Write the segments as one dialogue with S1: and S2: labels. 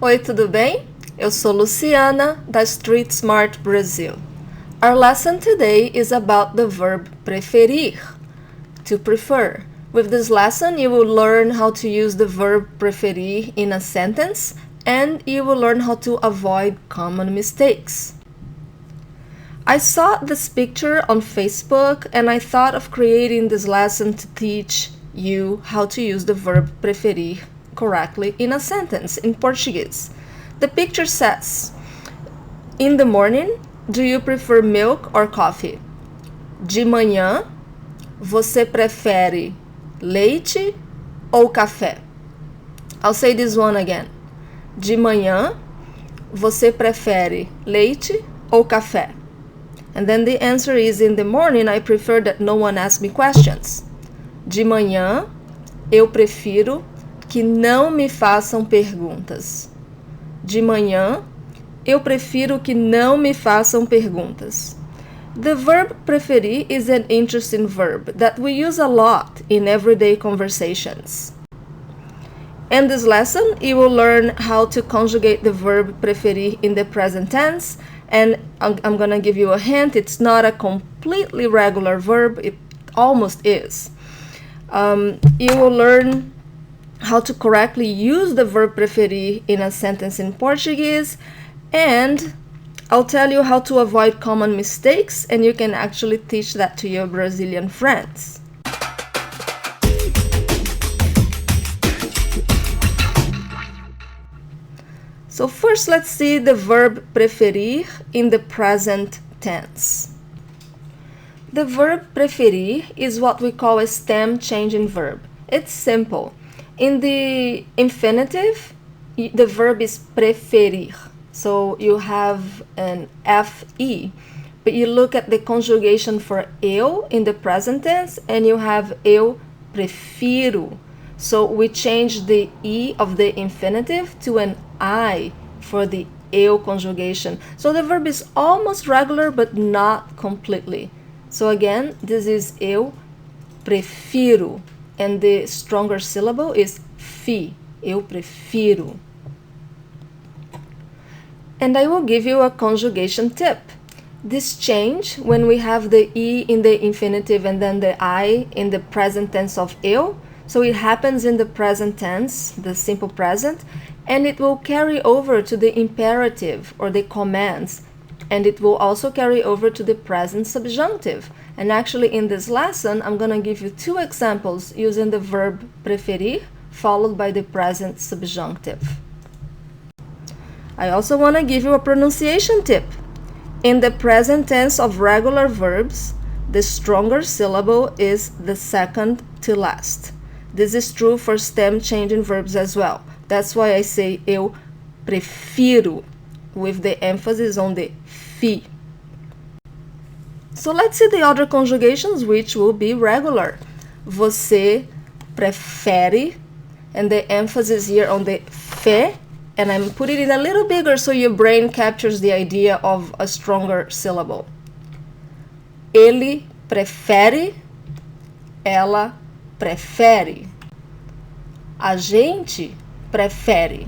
S1: Oi, tudo bem? Eu sou Luciana, da Street Smart Brazil. Our lesson today is about the verb preferir, to prefer. With this lesson, you will learn how to use the verb preferir in a sentence, and you will learn how to avoid common mistakes. I saw this picture on Facebook, and I thought of creating this lesson to teach you how to use the verb preferir correctly in a sentence in Portuguese. The picture says, in the morning, do you prefer milk or coffee? De manhã, você prefere leite ou café? I'll say this one again. De manhã, você prefere leite ou café? And then the answer is, in the morning, I prefer that no one ask me questions. De manhã, eu prefiro que não me façam perguntas. De manhã, eu prefiro que não me façam perguntas. The verb preferir is an interesting verb that we use a lot in everyday conversations. In this lesson, you will learn how to conjugate the verb preferir in the present tense, and I'm going to give you a hint. It's not a completely regular verb. It almost is. You will learn how to correctly use the verb preferir in a sentence in Portuguese, and I'll tell you how to avoid common mistakes, and you can actually teach that to your Brazilian friends. So first, let's see the verb preferir in the present tense. The verb preferir is what we call a stem changing verb. It's simple. In the infinitive, the verb is preferir. So you have an FE, but you look at the conjugation for eu in the present tense, and you have eu prefiro. So we change the E of the infinitive to an I for the eu conjugation. So the verb is almost regular, but not completely. So again, this is eu prefiro, and the stronger syllable is fi, eu prefiro. And I will give you a conjugation tip. This change, when we have the E in the infinitive and then the I in the present tense of eu, so it happens in the present tense, the simple present, and it will carry over to the imperative or the commands, and it will also carry over to the present subjunctive. And actually in this lesson, I'm going to give you two examples using the verb preferir followed by the present subjunctive. I also want to give you a pronunciation tip. In the present tense of regular verbs, the stronger syllable is the second to last. This is true for stem changing verbs as well. That's why I say eu prefiro with the emphasis on the fi. So let's see the other conjugations, which will be regular. Você prefere, and the emphasis here on the fe, and I'm putting it a little bigger so your brain captures the idea of a stronger syllable. Ele prefere, ela prefere. A gente prefere.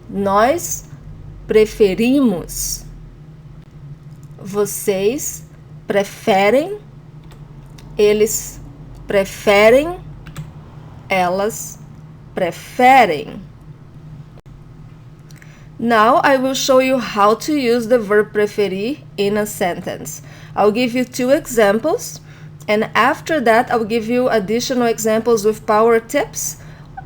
S1: Nós preferimos. Vocês preferem, eles preferem, elas preferem. Now I will show you how to use the verb preferir in a sentence. I'll give you two examples, and after that I'll give you additional examples with power tips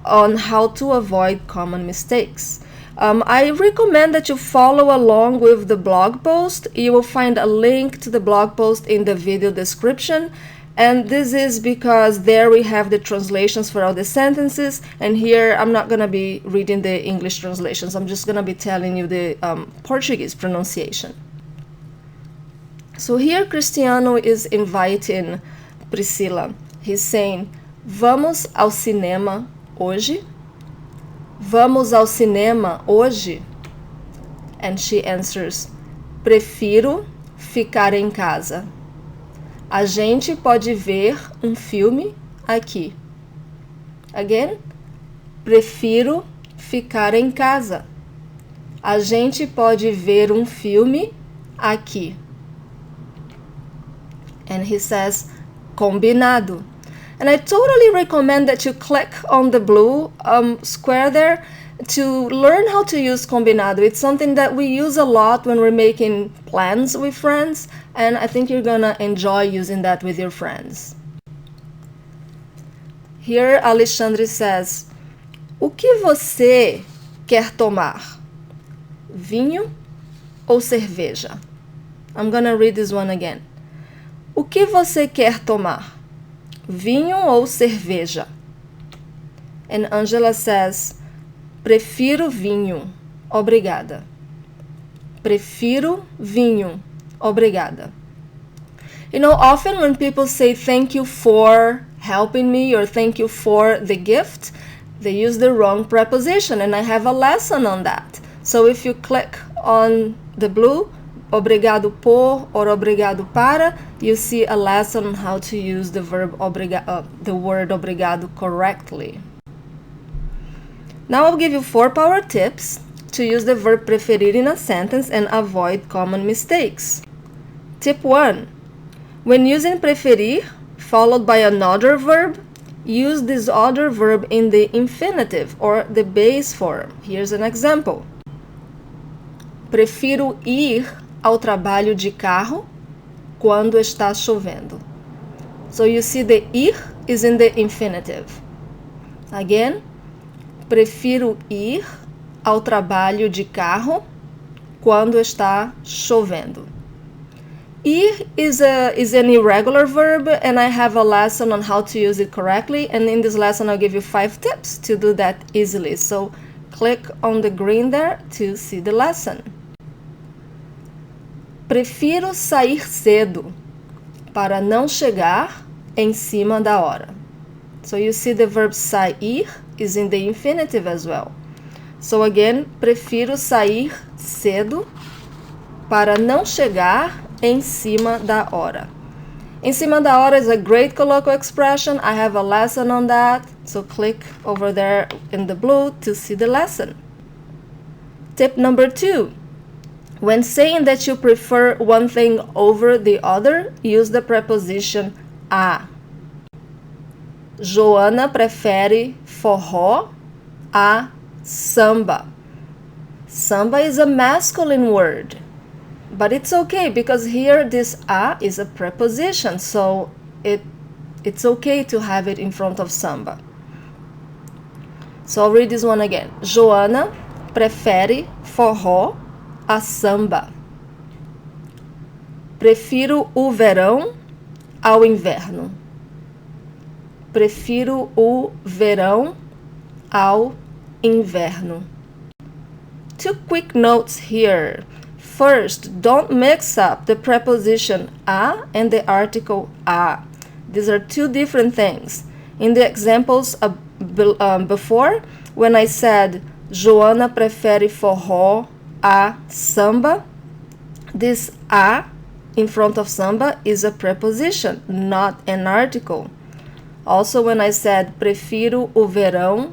S1: on how to avoid common mistakes. I recommend that you follow along with the blog post. You will find a link to the blog post in the video description, and this is because there we have the translations for all the sentences, and here I'm not going to be reading the English translations. I'm just going to be telling you the Portuguese pronunciation. So here Cristiano is inviting Priscila. He's saying, vamos ao cinema hoje? Vamos ao cinema hoje? And she answers, prefiro ficar em casa. A gente pode ver filme aqui. Again, prefiro ficar em casa. A gente pode ver um filme aqui. And he says, combinado. And I totally recommend that you click on the blue square there to learn how to use combinado. It's something that we use a lot when we're making plans with friends, and I think you're gonna enjoy using that with your friends. Here, Alexandre says, o que você quer tomar? Vinho ou cerveja? I'm gonna read this one again. O que você quer tomar? Vinho ou cerveja? And Angela says, prefiro vinho, obrigada. Prefiro vinho, obrigada. You know, often when people say thank you for helping me or thank you for the gift, they use the wrong preposition, and I have a lesson on that. So if you click on the blue, obrigado por or obrigado para, you see a lesson on how to use the word obrigado correctly. Now I'll give you 4 power tips to use the verb preferir in a sentence and avoid common mistakes. Tip 1. When using preferir followed by another verb, use this other verb in the infinitive or the base form. Here's an example. Prefiro ir ao trabalho de carro quando está chovendo. So you see the ir is in the infinitive. Again, prefiro ir ao trabalho de carro quando está chovendo. Ir is an irregular verb, and I have a lesson on how to use it correctly, and in this lesson I'll give you 5 tips to do that easily. So click on the green there to see the lesson. Prefiro sair cedo para não chegar em cima da hora. So you see the verb sair is in the infinitive as well. So again, prefiro sair cedo para não chegar em cima da hora. Em cima da hora is a great colloquial expression. I have a lesson on that, so click over there in the blue to see the lesson. Tip number 2. When saying that you prefer one thing over the other, use the preposition a. Joana prefere forró a samba. Samba is a masculine word, but it's okay because here this a is a preposition, so it's okay to have it in front of samba. So I'll read this one again. Joana prefere forró a samba. Prefiro o verão ao inverno. Prefiro o verão ao inverno. 2 quick notes here. First, don't mix up the preposition a and the article a. These are 2 different things. In the examples before, when I said Joana prefere forró a samba, this a in front of samba is a preposition, not an article. Also, when I said prefiro o verão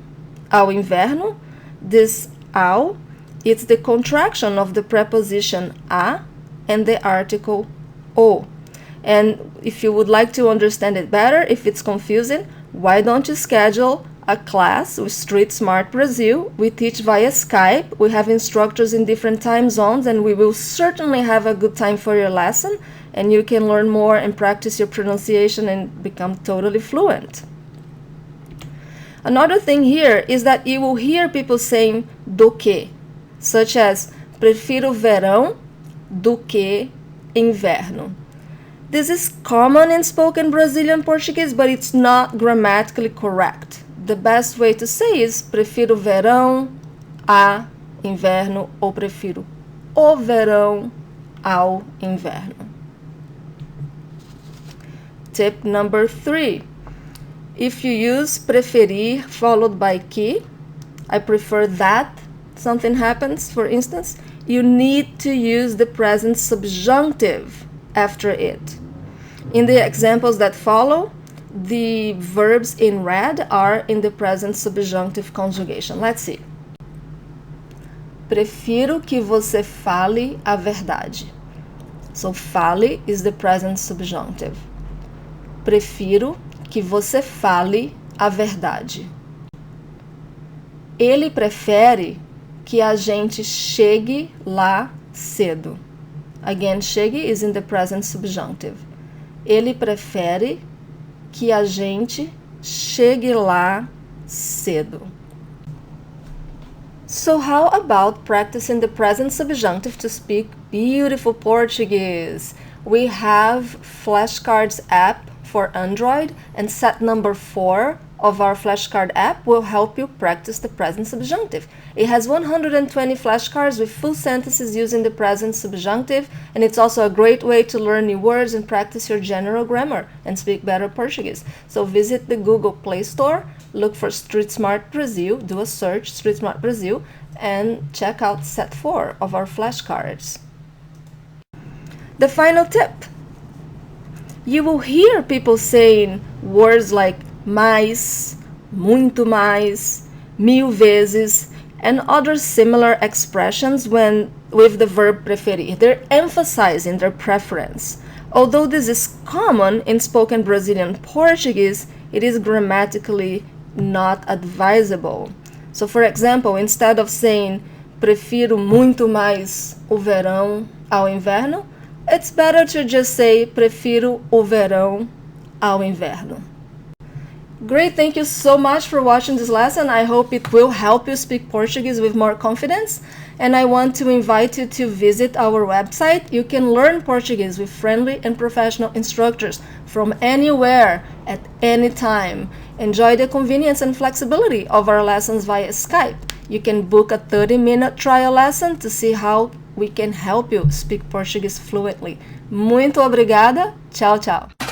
S1: ao inverno, this ao, it's the contraction of the preposition a and the article o. And if you would like to understand it better, if it's confusing, why don't you schedule a class with Street Smart Brazil? We teach via Skype. We have instructors in different time zones, and we will certainly have a good time for your lesson, and you can learn more and practice your pronunciation and become totally fluent. Another thing here is that you will hear people saying do que, such as prefiro verão do que inverno. This is common in spoken Brazilian Portuguese, but it's not grammatically correct. The best way to say is prefiro verão a inverno ou prefiro o verão ao inverno. Tip number 3. If you use preferir followed by que, I prefer that something happens, for instance, you need to use the present subjunctive after it. In the examples that follow, the verbs in red are in the present subjunctive conjugation. Let's see. Prefiro que você fale a verdade. So, fale is the present subjunctive. Prefiro que você fale a verdade. Ele prefere que a gente chegue lá cedo. Again, chegue is in the present subjunctive. Ele prefere que a gente chegue lá cedo. So how about practicing the present subjunctive to speak beautiful Portuguese? We have flashcards app for Android, and set number 4 of our flashcard app will help you practice the present subjunctive. It has 120 flashcards with full sentences using the present subjunctive, and it's also a great way to learn new words and practice your general grammar and speak better Portuguese. So visit the Google Play Store, look for Street Smart Brazil, do a search, Street Smart Brazil, and check out set 4 of our flashcards. The final tip. You will hear people saying words like mais, muito mais, mil vezes, and other similar expressions with the verb preferir. They're emphasizing their preference. Although this is common in spoken Brazilian Portuguese, it is grammatically not advisable. So, for example, instead of saying prefiro muito mais o verão ao inverno, it's better to just say prefiro o verão ao inverno. Great, thank you so much for watching this lesson. I hope it will help you speak Portuguese with more confidence. And I want to invite you to visit our website. You can learn Portuguese with friendly and professional instructors from anywhere at any time. Enjoy the convenience and flexibility of our lessons via Skype. You can book a 30-minute trial lesson to see how we can help you speak Portuguese fluently. Muito obrigada. Tchau, tchau.